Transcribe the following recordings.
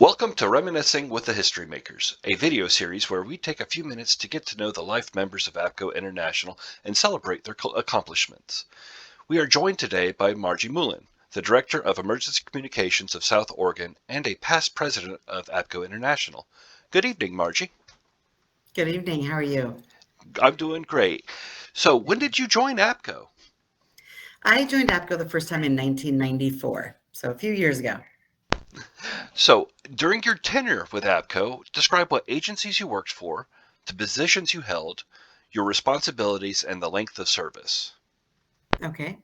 Welcome to Reminiscing with the History Makers, a video series where we take a few minutes to get to know the life members of APCO International and celebrate their accomplishments. We are joined today by Margie Moulin, the Director of Emergency Communications of South Oregon and a past president of APCO International. Good evening, Margie. Good evening. How are you? I'm doing great. So, when did you join APCO? I joined APCO the first time in 1994, so a few years ago. So, during your tenure with APCO, describe what agencies you worked for, the positions you held, your responsibilities, and the length of service. Okay.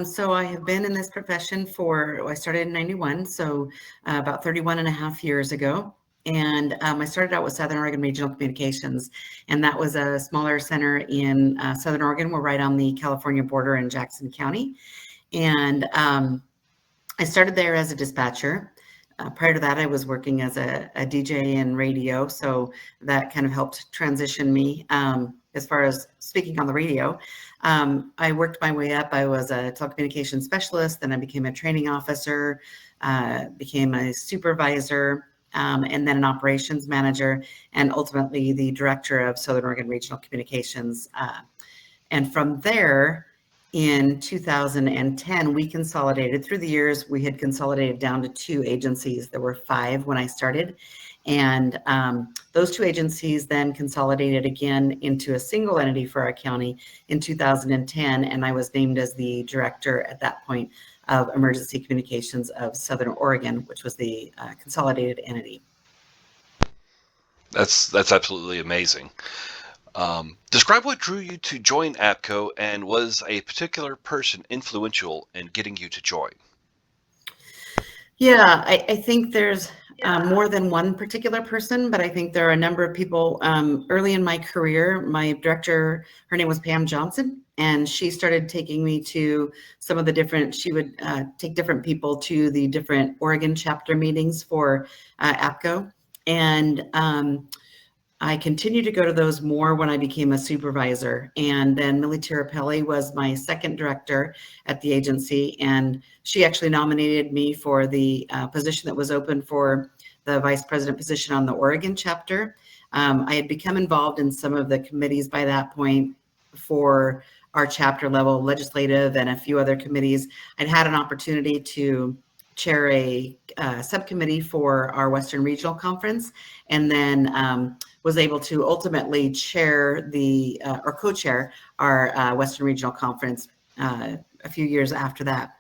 So I have been in this profession I started in 91, so about 31 and a half years ago. And I started out with Southern Oregon Regional Communications, and that was a smaller center in Southern Oregon. We're right on the California border in Jackson County. And I started there as a dispatcher. Prior to that, I was working as a DJ in radio, so that kind of helped transition me as far as speaking on the radio. I worked my way up. I was a telecommunications specialist, then I became a training officer, became a supervisor, and then an operations manager, and ultimately the director of Southern Oregon Regional Communications. And from there, in 2010, we consolidated. Through the years, we had consolidated down to two agencies. There were five when I started. And those two agencies then consolidated again into a single entity for our county in 2010. And I was named as the director at that point of Emergency Communications of Southern Oregon, which was the consolidated entity. That's absolutely amazing. Describe what drew you to join APCO, and was a particular person influential in getting you to join? Yeah, I think there's more than one particular person, but I think there are a number of people. Early in my career, my director, her name was Pam Johnson, and she started taking me to some of the different, she would take different people to the different Oregon chapter meetings for APCO. And I continued to go to those more when I became a supervisor. And then Millie Tirapelli was my second director at the agency. And she actually nominated me for the position that was open for the vice president position on the Oregon chapter. I had become involved in some of the committees by that point for our chapter level, legislative, and a few other committees. I'd had an opportunity to chair a subcommittee for our Western Regional Conference, and then was able to ultimately chair or co-chair our Western Regional Conference a few years after that.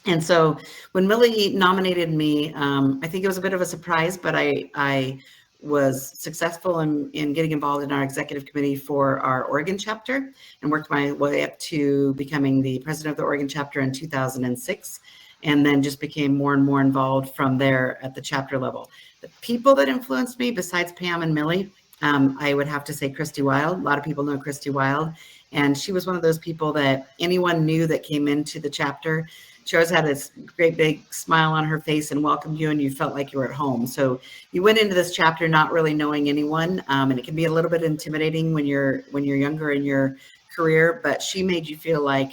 And so when Millie nominated me, I think it was a bit of a surprise, but I was successful in getting involved in our executive committee for our Oregon chapter, and worked my way up to becoming the president of the Oregon chapter in 2006. And then just became more and more involved from there at the chapter level. The people that influenced me, besides Pam and Millie, I would have to say Christy Wild. A lot of people know Christy Wild. And she was one of those people that anyone knew that came into the chapter. She always had this great big smile on her face and welcomed you, and you felt like you were at home. So you went into this chapter not really knowing anyone, and it can be a little bit intimidating when you're younger in your career, but she made you feel like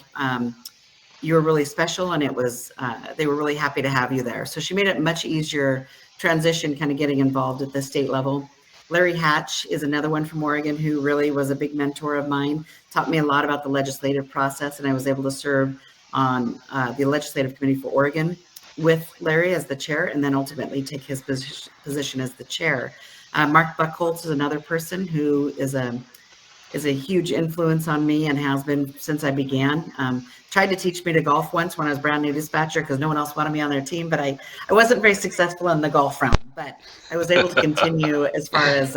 you were really special, and it was they were really happy to have you there. So she made it much easier transition, kind of getting involved at the state level. Larry Hatch is another one from Oregon who really was a big mentor of mine, taught me a lot about the legislative process, and I was able to serve on the legislative committee for Oregon with Larry as the chair, and then ultimately take his position as the chair. Mark Buckholz is another person who is a huge influence on me and has been since I began. Tried to teach me to golf once when I was brand new dispatcher because no one else wanted me on their team, but I wasn't very successful in the golf round, but I was able to continue as far as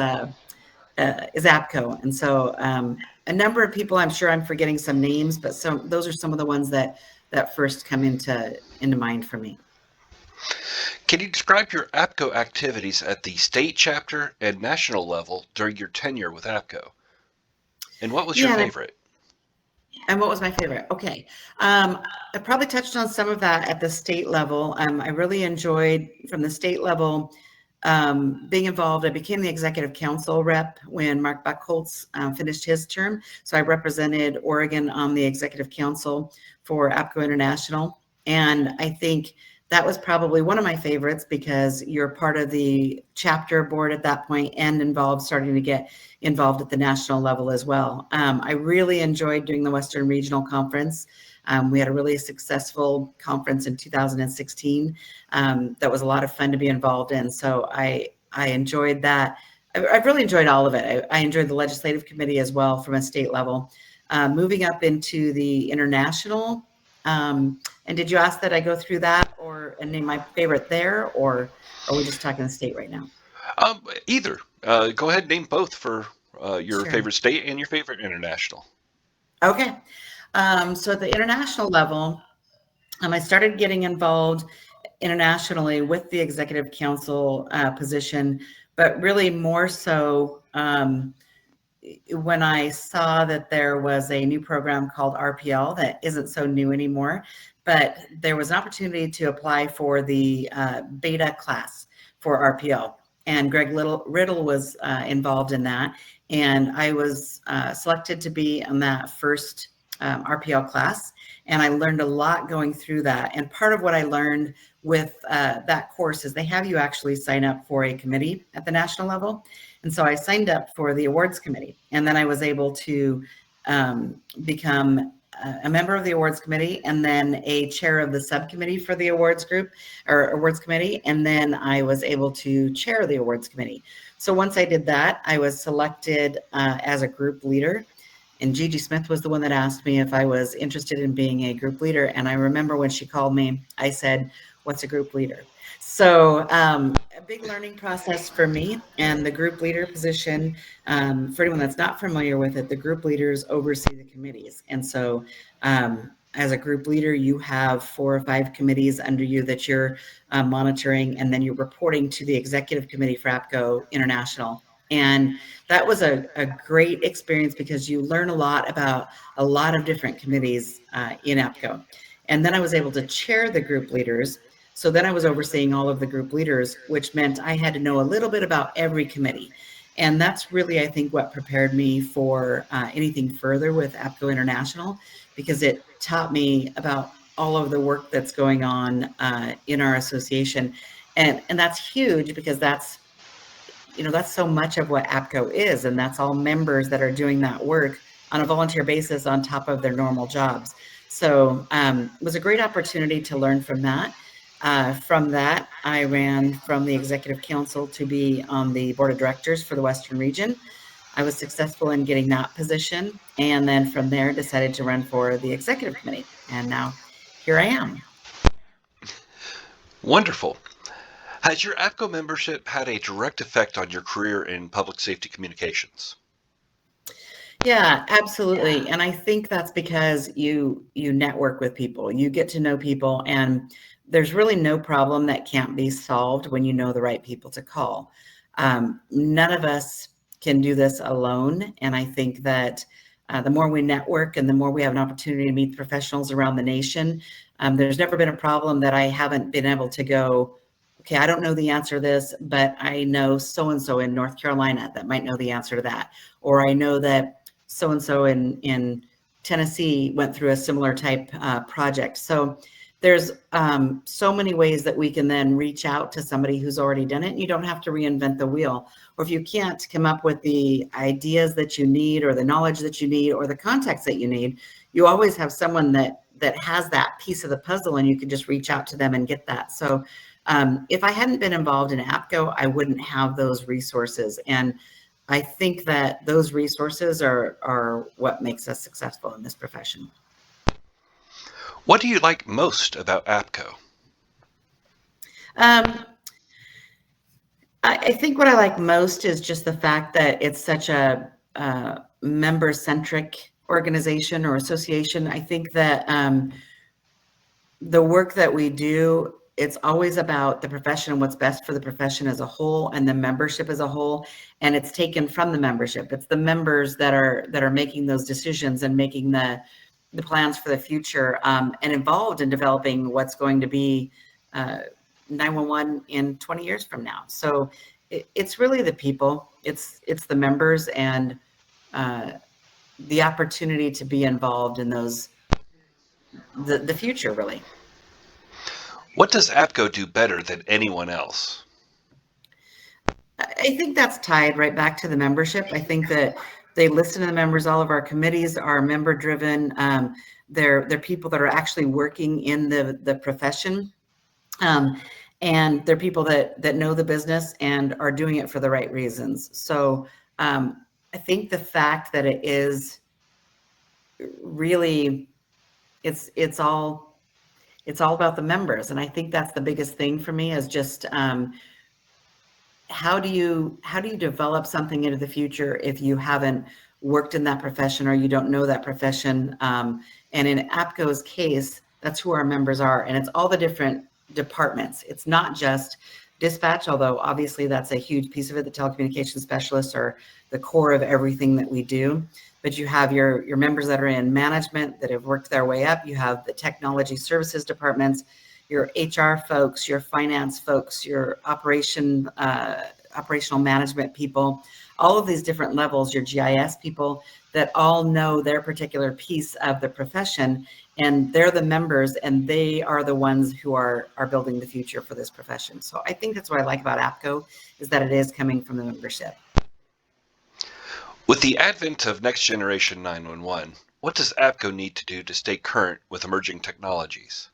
APCO. And so a number of people, I'm sure I'm forgetting some names, but those are some of the ones that first come into mind for me. Can you describe your APCO activities at the state chapter and national level during your tenure with APCO? And what was your favorite? And what was my favorite? Okay. I probably touched on some of that at the state level. I really enjoyed from the state level being involved. I became the executive council rep when Mark Buckholz finished his term. So I represented Oregon on the executive council for APCO International. And I think that was probably one of my favorites because you're part of the chapter board at that point and starting to get involved at the national level as well. I really enjoyed doing the Western Regional Conference. We had a really successful conference in 2016 that was a lot of fun to be involved in. So I enjoyed that. I've really enjoyed all of it. I enjoyed the legislative committee as well from a state level. Moving up into the international, and did you ask that I go through that and name my favorite there, or are we just talking the state right now? Either. Go ahead and name both for your Sure. favorite state and your favorite international. Okay. So at the international level, I started getting involved internationally with the executive council position, but really more so when I saw that there was a new program called RPL that isn't so new anymore, but there was an opportunity to apply for the beta class for RPL. And Greg Riddle was involved in that. And I was selected to be on that first RPL class. And I learned a lot going through that. And part of what I learned with that course is they have you actually sign up for a committee at the national level. And so I signed up for the awards committee, and then I was able to become a member of the awards committee and then a chair of the subcommittee for the awards group or awards committee. And then I was able to chair the awards committee. So once I did that, I was selected as a group leader. And Gigi Smith was the one that asked me if I was interested in being a group leader. And I remember when she called me, I said, "What's a group leader?" So a big learning process for me. And the group leader position, for anyone that's not familiar with it, the group leaders oversee the committees. And so as a group leader, you have 4 or 5 committees under you that you're monitoring, and then you're reporting to the executive committee for APCO International. And that was a great experience because you learn a lot about a lot of different committees in APCO. And then I was able to chair the group leaders. So then I was overseeing all of the group leaders, which meant I had to know a little bit about every committee. And that's really, I think, what prepared me for anything further with APCO International, because it taught me about all of the work that's going on in our association. And that's huge because that's so much of what APCO is. And that's all members that are doing that work on a volunteer basis on top of their normal jobs. So it was a great opportunity to learn from that. From that, I ran from the executive council to be on the board of directors for the Western region. I was successful in getting that position. And then from there, decided to run for the executive committee. And now here I am. Wonderful. Has your APCO membership had a direct effect on your career in public safety communications? Yeah, absolutely. And I think that's because you network with people, you get to know people, and there's really no problem that can't be solved when you know the right people to call. None of us can do this alone. And I think that the more we network and the more we have an opportunity to meet professionals around the nation, there's never been a problem that I haven't been able to go, okay, I don't know the answer to this, but I know so-and-so in North Carolina that might know the answer to that. Or I know that so-and-so in Tennessee went through a similar type project. So there's so many ways that we can then reach out to somebody who's already done it. And you don't have to reinvent the wheel. Or if you can't come up with the ideas that you need or the knowledge that you need or the context that you need, you always have someone that has that piece of the puzzle, and you can just reach out to them and get that. So if I hadn't been involved in APCO, I wouldn't have those resources. And I think that those resources are what makes us successful in this profession. What do you like most about APCO? I think what I like most is just the fact that it's such a member-centric organization or association. I think that the work that we do, it's always about the profession, what's best for the profession as a whole and the membership as a whole. And it's taken from the membership. It's the members that are making those decisions and making the plans for the future, and involved in developing what's going to be 911 in 20 years from now. So it's really the people, it's the members, and the opportunity to be involved in those, the future, really. What does APCO do better than anyone else? I think that's tied right back to the membership. I think that they listen to the members. All of our committees are member driven. They're people that are actually working in the profession. Um, and they're people that know the business and are doing it for the right reasons. So I think the fact that it is really it's all about the members, and I think that's the biggest thing for me is just how do you develop something into the future if you haven't worked in that profession or you don't know that profession? And in APCO's case, that's who our members are, and it's all the different departments. It's not just dispatch, although obviously that's a huge piece of it. The telecommunications specialists are the core of everything that we do. But you have your members that are in management that have worked their way up. You have the technology services departments, your HR folks, your finance folks, your operational management people, all of these different levels, your GIS people that all know their particular piece of the profession, and they're the members, and they are the ones who are building the future for this profession. So I think that's what I like about APCO is that it is coming from the membership. With the advent of Next Generation 911, what does APCO need to do to stay current with emerging technologies?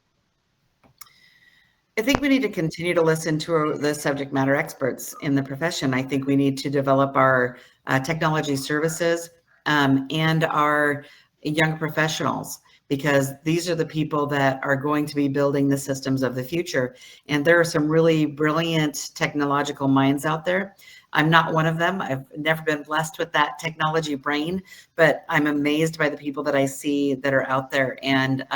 I think we need to continue to listen to the subject matter experts in the profession. I think we need to develop our technology services and our young professionals, because these are the people that are going to be building the systems of the future. And there are some really brilliant technological minds out there. I'm not one of them. I've never been blessed with that technology brain, but I'm amazed by the people that I see that are out there. And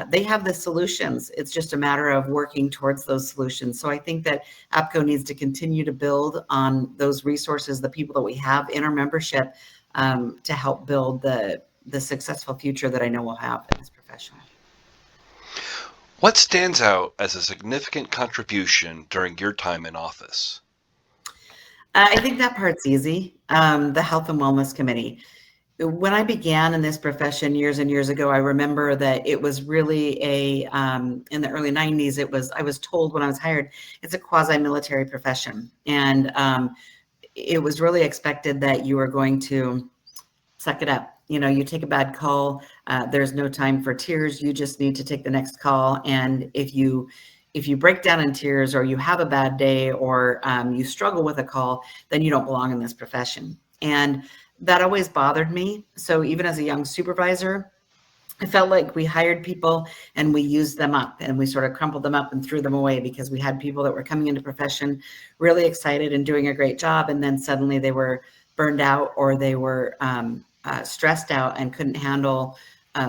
they have the solutions. It's just a matter of working towards those solutions. So I think that APCO needs to continue to build on those resources, the people that we have in our membership, to help build the successful future that I know we'll have in this profession. What stands out as a significant contribution during your time in office? I think that part's easy. The Health and Wellness Committee. When I began in this profession years and years ago, I remember that it was really in the early 90s, I was told when I was hired, it's a quasi-military profession. And it was really expected that you were going to suck it up. You know, you take a bad call, there's no time for tears. You just need to take the next call. And if you break down in tears, or you have a bad day, or you struggle with a call, then you don't belong in this profession. And that always bothered me. So even as a young supervisor, I felt like we hired people and we used them up, and we sort of crumpled them up and threw them away, because we had people that were coming into profession really excited and doing a great job. And then suddenly they were burned out, or they were stressed out and couldn't handle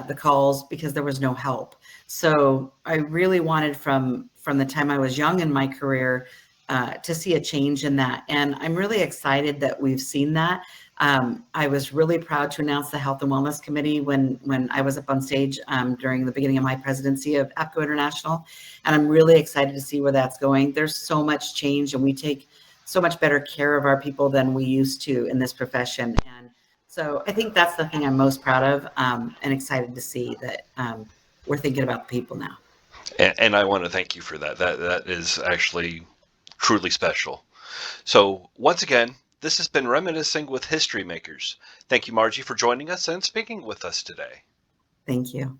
the calls because there was no help. So I really wanted from the time I was young in my career to see a change in that. And I'm really excited that we've seen that. I was really proud to announce the Health and Wellness Committee when I was up on stage during the beginning of my presidency of APCO International. And I'm really excited to see where that's going. There's so much change, and we take so much better care of our people than we used to in this profession. And so I think that's the thing I'm most proud of, and excited to see that we're thinking about the people now. And I want to thank you for that. That is actually truly special. So once again, this has been Reminiscing with History Makers. Thank you, Margie, for joining us and speaking with us today. Thank you.